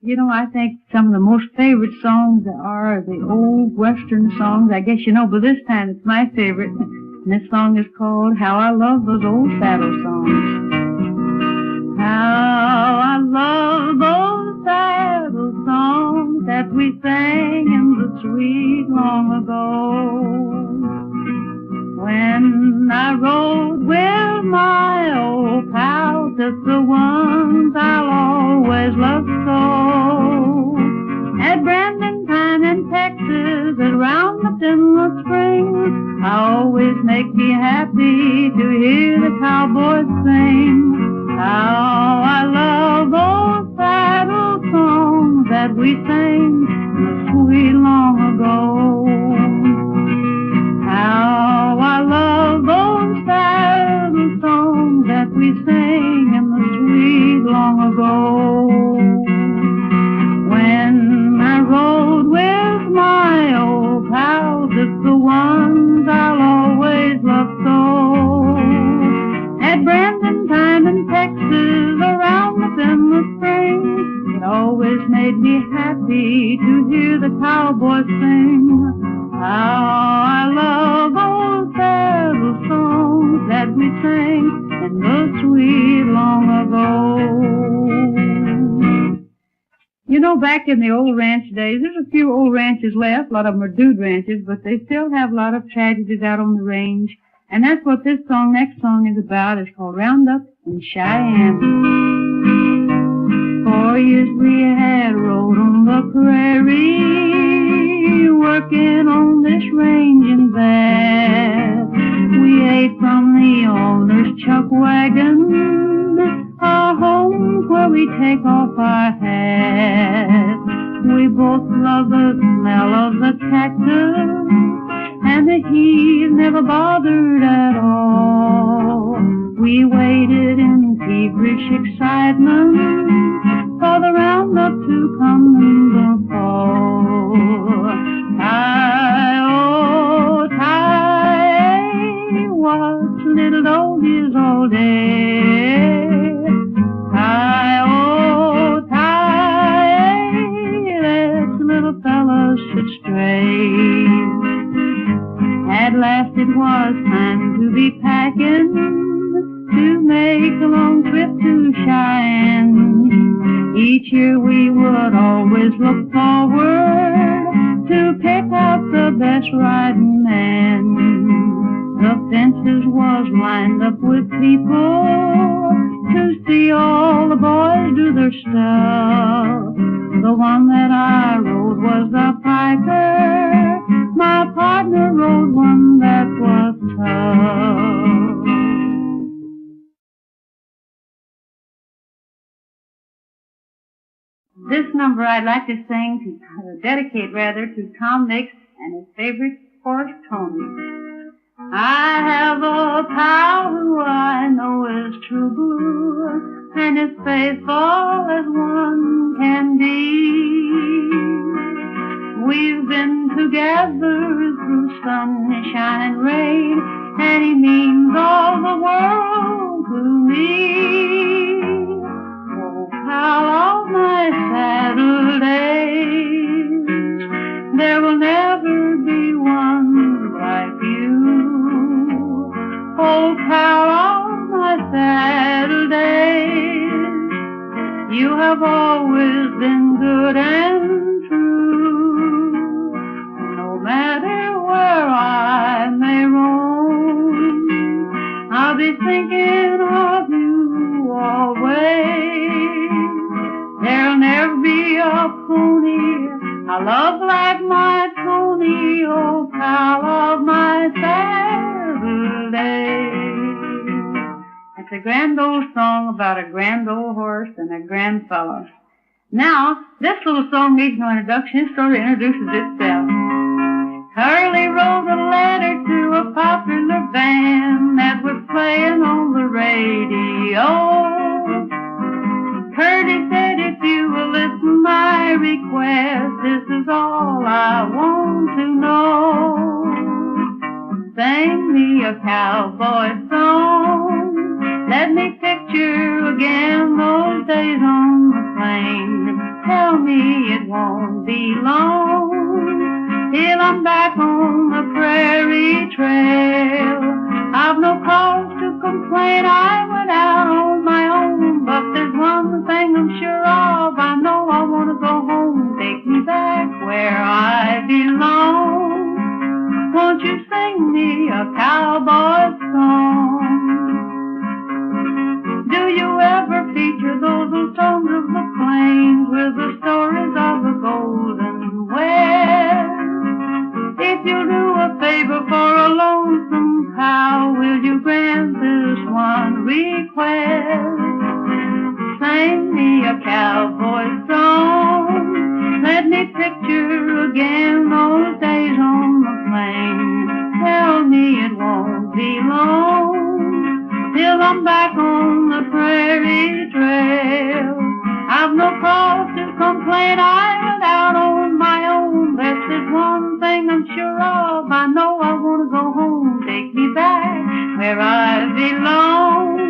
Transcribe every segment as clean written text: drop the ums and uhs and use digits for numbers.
You know, I think some of the most favorite songs are the old Western songs. I guess you know, but this time it's my favorite. And this song is called How I Love Those Old Saddle Songs. How I love those saddle songs that we sang in the sweet long ago. When I rode with my old pals, it's the ones I'll always love so. At Brandon time in Texas, at Roundup in the spring, I always make me happy to hear the cowboys sing. How I love those saddle songs that we sang the sweet long ago. How I love those saddle songs that we sang in the sweet long ago. When I rode with my old pals, it's the ones I'll always love so. At Brandon time in Texas, around up in the spring, it always made me happy to hear the cowboys sing. How I love those saddle songs that we sang in the sweet long ago. You know, back in the old ranch days, there's a few old ranches left. A lot of them are dude ranches, but they still have a lot of tragedies out on the range. And that's what this song, next song, is about. It's called Roundup in Cheyenne. 4 years we had rode on the prairie, working on this range and that. We ate from the owner's chuck wagon, our home where we take off our hats. We both love the smell of the cactus, and the heat never bothered at all. We waited in feverish excitement for the roundup to come in the fall. Tie-oh, tie, watch little doggies all day. Tie-oh, tie, that little fellows should stray. At last it was time to be packing, to make a long trip to Cheyenne. Each year we would always look forward to pick out the best riding man. The fences was lined up with people to see all the boys do their stuff. The one that I rode was a piker. My partner rode one that was tough. This number I'd like to sing, dedicate rather, to Tom Mix and his favorite horse, Tony. I have a pal who I know is true blue, and as faithful as one can be. We've been together through sunshine and rain, and he means all the world to me. Oh, pal of my Saturdays, there will never be one like you. Oh, pal of my Saturdays, you have always been good and true. No matter where I may roam, I'll be thinking of you always. There'll never be a pony I love like my Tony, oh pal of my Saturday. It's a grand old song about a grand old horse and a grand fellow. Now, this little song needs no introduction. It sort of introduces itself. Curly wrote a letter to a popular band that was playing on the radio. Curly said, if you will listen to my request, this is all I want to know. Sing me a cowboy song. Let me picture again those days on the plain. Tell me it won't be long till I'm back on the prairie trail. I've no cause to complain, I went out on my own, but there's one thing I'm sure of, I know I want to go home. Take me back where I belong. Won't you sing me a cowboy song? Do you ever feature those old songs of the plains with the stories of the golden west? If you'll do a favor for a lonesome pal, will you grant this one request? Sing me a cowboy song. Let me picture again those days on the plains. Tell me it won't be long till I'm back on the prairie trail. I've no cause to complain, I went out on my own. That's just one thing I'm sure of, I know I want to go home. Take me back where I belong.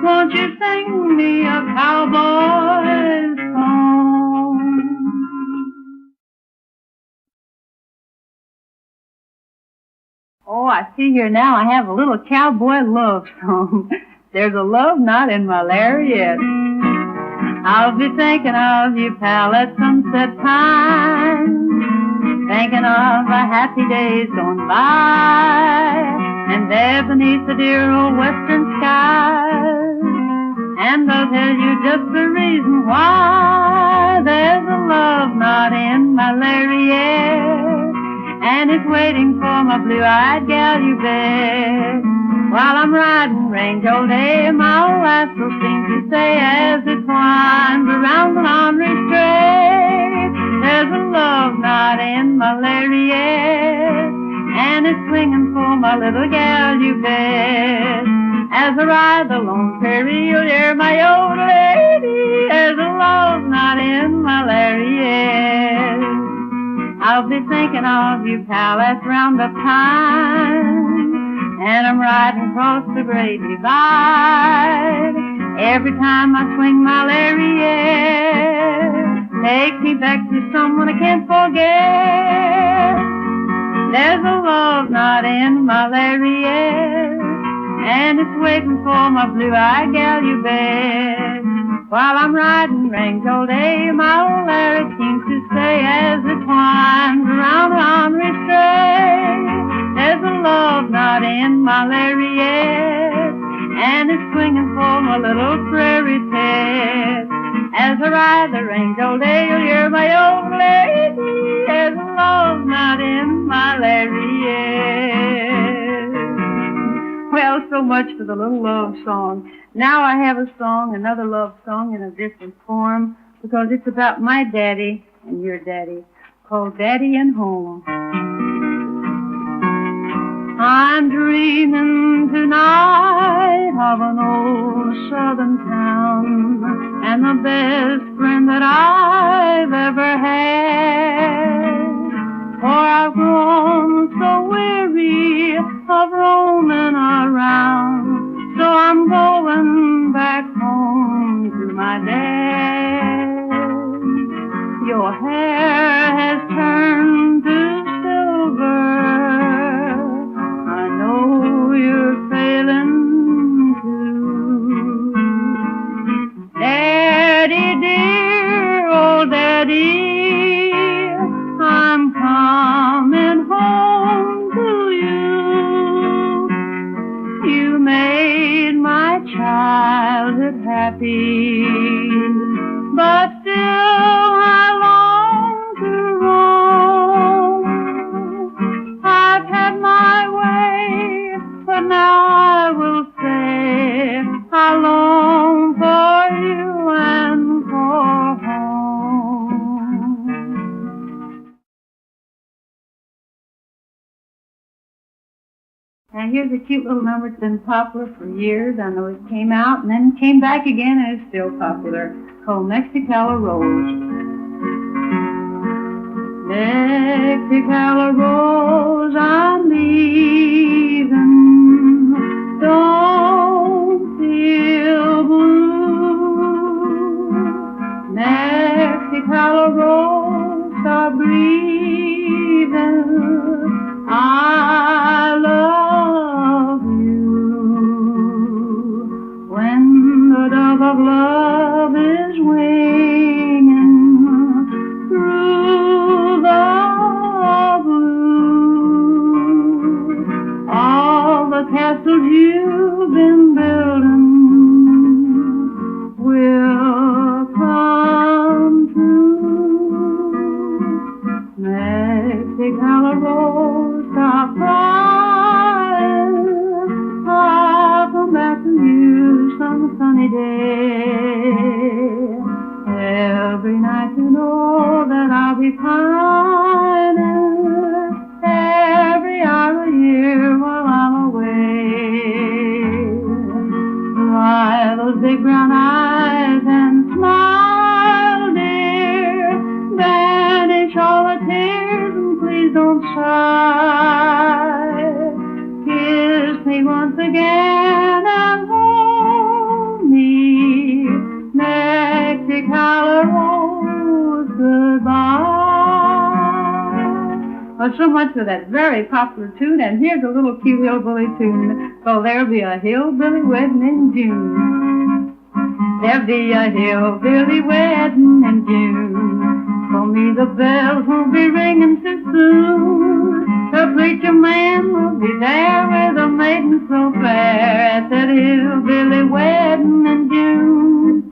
Won't you sing me a cowboy song? Oh, I see here now I have a little cowboy love song. There's a love knot in my Lariat. I'll be thinking of you, pal, at sunset time, thinking of the happy days gone by, and there beneath the dear old western skies, and I'll tell you just the reason why. There's a love knot in my Lariat, and it's waiting for my blue-eyed gal you bet. While I'm riding range all day, my old lass will seem to say as it winds around the laundry straight, there's a love knot in my Lariat, and it's swinging for my little gal you bet. As I ride the lone prairie, you'll hear my old lady, there's a love knot in my Lariat. I'll be thinking of you, pal, at roundup time, and I'm riding across the great divide. Every time I swing my Lariat, take me back to someone I can't forget. There's a love knot in my Lariat, and it's waiting for my blue-eyed gal you bet. While I'm riding range all day, my old Larry seems to say as it winds around the laundry straight, there's a love knot in my Lariat, and it's swinging for my little prairie pet. As I ride the range all day, you'll hear my old lady, there's a love knot in my Lariat. Well, so much for the little love song. Now I have a song, another love song in a different form, because it's about my daddy and your daddy, called Daddy and Home. I'm dreaming tonight of an old southern town and the best friend that I've ever had. For I've grown so weary of roaming around, so I'm going back home to my dad. Your hair has turned to silver, I know you're failing too. Daddy dear, oh daddy, I'm coming home to you. You made my childhood happy, but still I long to roam. I've had my way, but now I will say I long for you and for home. Now here's a cute little number that's been popular for years. I know it came out and then came back again and is still popular, called Mexacali Rose. Mexacali Rose, I'm leaving, don't feel blue. Mexicali Mexacali Rose start breathing, I love you. When the dove of love is winging through the blue, all the castles you've been building will come true. Mexacali Rose, stop crying, I'll come back to you some sunny day. Every night you know that I'll be pining, every hour a year while I'm away. Dry those big brown eyes and smile, dear, banish all the tears and please don't sigh. Kiss me once again and hold me, Mexacali Rose, goodbye. Well, so much for that very popular tune, and here's a little cute hillbilly tune. So there'll be a hillbilly wedding in June. There'll be a hillbilly wedding in June. For me the bells won't be ringing too soon. The preacher man will be there with a maiden so fair at that hillbilly wedding in June.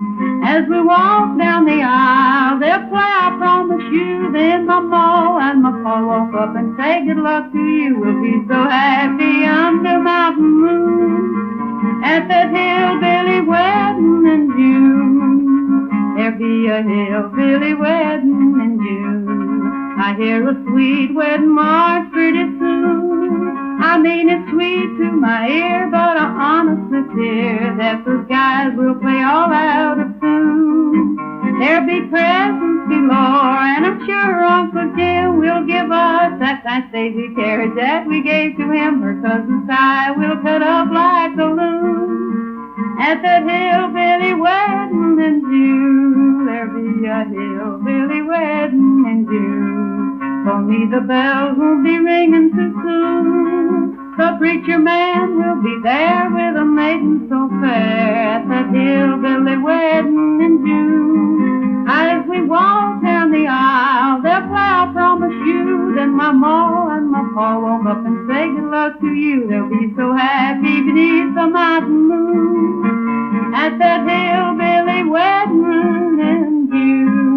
As we walk down the aisle, they'll play I Promise You. Then my ma and my pa walk up and say good luck to you. We'll be so happy under mountain moon at that hillbilly wedding in June. There'll be a hillbilly wedding in June. I hear a sweet wedding march pretty soon. I mean it's sweet to my ear, but I honestly fear that those guys will play all out of tune. There'll be presents galore, and I'm sure Uncle Jim will give us that nice Daisy carriage that we gave to him. Her cousin Si will cut up like a loon at that hillbilly wedding in June. There'll be a hillbilly wedding in June. For me the bells won't be ringing too soon. The preacher man will be there with a maiden so fair at that hillbilly wedding in June. As we walk down the aisle, they'll play I Promise You. Then my ma and my pa walk up and say good luck to you. They'll be so happy beneath the mountain moon at that hillbilly wedding in June.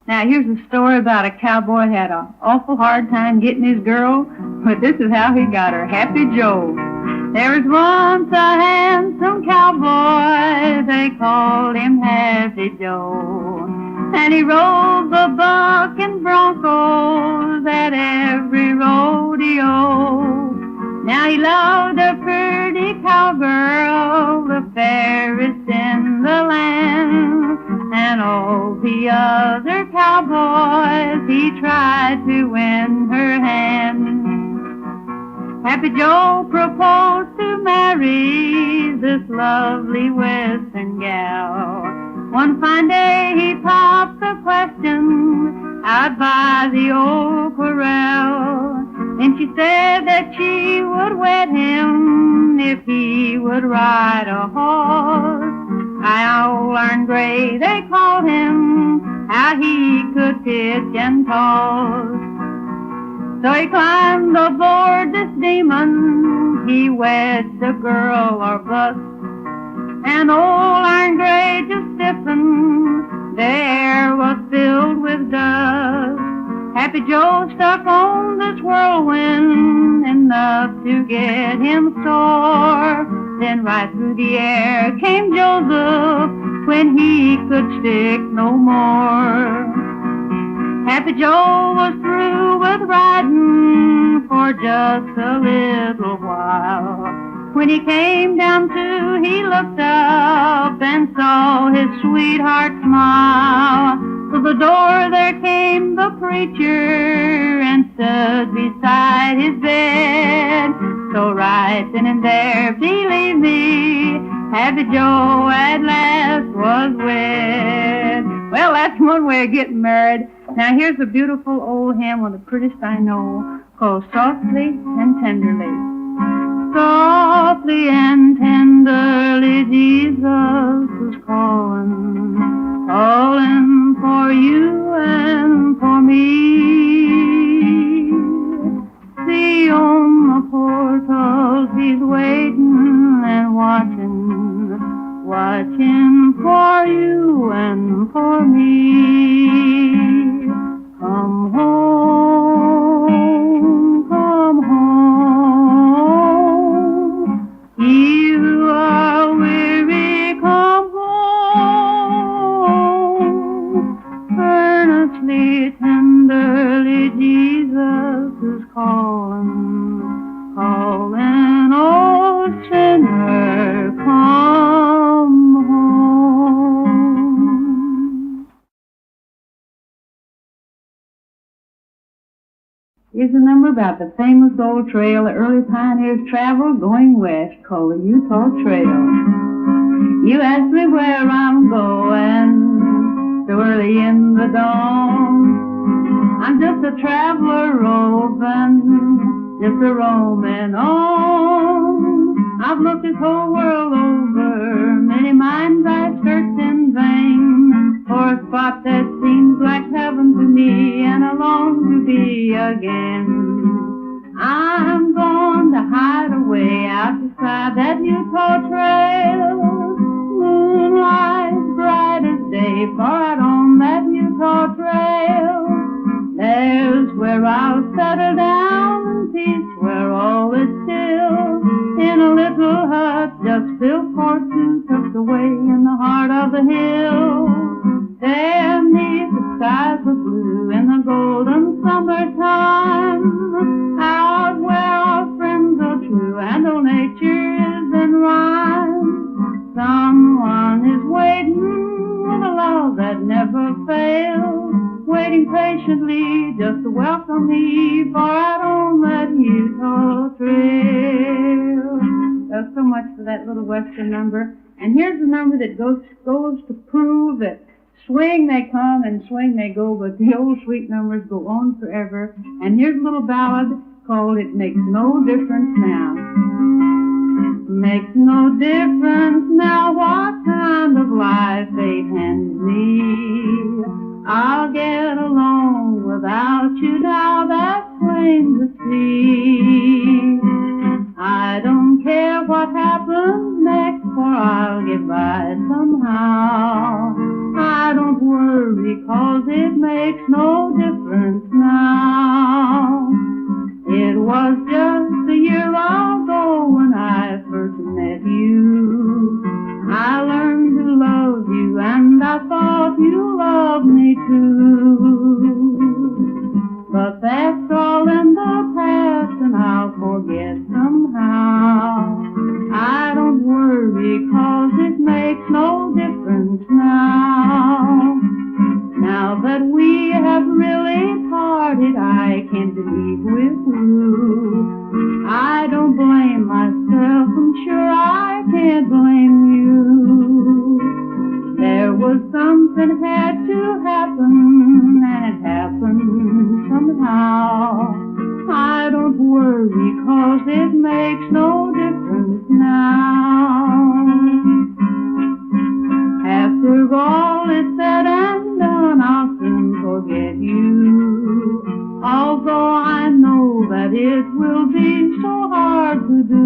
Now here's a story about a cowboy had an awful hard time getting his girl, but this is how he got her. Happy Joe. There was once a handsome cowboy, they called him Happy Joe. And he rode the bucking broncos at every rodeo. Now he loved a pretty cowgirl, the fairest in the land. And all the other cowboys, he tried to win her hand. Happy Joe proposed to marry this lovely western gal. One fine day he popped the question out by the old corral. Then she said that she would wed him if he would ride a horse. Old Iron Gray, they called him, how he could pitch and toss. So he climbed aboard this demon, he weds the girl or bust. And old Iron Gray just stiffened, the air was filled with dust. Happy Joe stuck on this whirlwind enough to get him sore. Then right through the air came Joseph when he could stick no more. Happy Joe was through with riding for just a little while. When he came down to, he looked up and saw his sweetheart smile. To the door there came the preacher and stood beside his bed. So right then and there, believe me, Happy Joe at last was wed. Well, that's one way of getting married. Now here's a beautiful old hymn, one of the prettiest I know, called Softly and Tenderly. Softly and tenderly Jesus is calling, calling for you and for me. See on the portals he's waiting and watching, watching for you and for me. Come home, come home. You are weary, come home. Earnestly, tenderly, Jesus is calling, calling, oh sinner, come home. Here's a number about the famous old trail the early pioneers traveled going west, called the Utah Trail. You ask me where I'm going, so early in the dawn. I'm just a traveler roving, just a roaming on. I've looked this whole world over, many minds I've searched in vain, for a spot that seems like heaven to me, and I long to be again. I'm going to hide away out beside that Utah Trail. Moonlight bright as day, far out on that Utah Trail. There's where I'll settle down in peace, where all is still, in a little hut just built for two, tucked away in the heart of the hill. There neath the skies of blue in the golden summertime, out where our friends are true and old nature is in rhyme. Someone is waiting with a love that never fails, waiting patiently just to welcome me far out on that Utah Trail. That's so much for that little western number. And here's a number that goes to prove that swing they come and swing they go, but the old sweet numbers go on forever. And here's a little ballad called It Makes No Difference Now. Makes no difference now what kind of life fate hands me. I'll get along without you now, that's plain to see. I don't care what happens next, for I'll get by somehow. I don't worry, 'cause it makes no difference now. It was just a year ago when I first met you. I learned to love you, and I thought you loved me too. But that's all in the past, and I'll forget somehow. I don't worry, 'cause it makes no difference now. Now that we have really parted, I can't believe we're through. I don't blame myself, I'm sure I can't blame you. There was something had to happen, and it happened somehow. I don't worry, 'cause it makes no difference now. After all is said and done, I'll soon forget you, although I know that it will be so hard to do.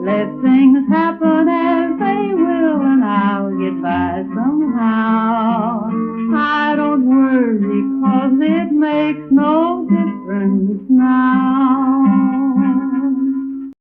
Let things happen as they will, and I'll get by somehow. I don't worry, 'cause it makes no difference now.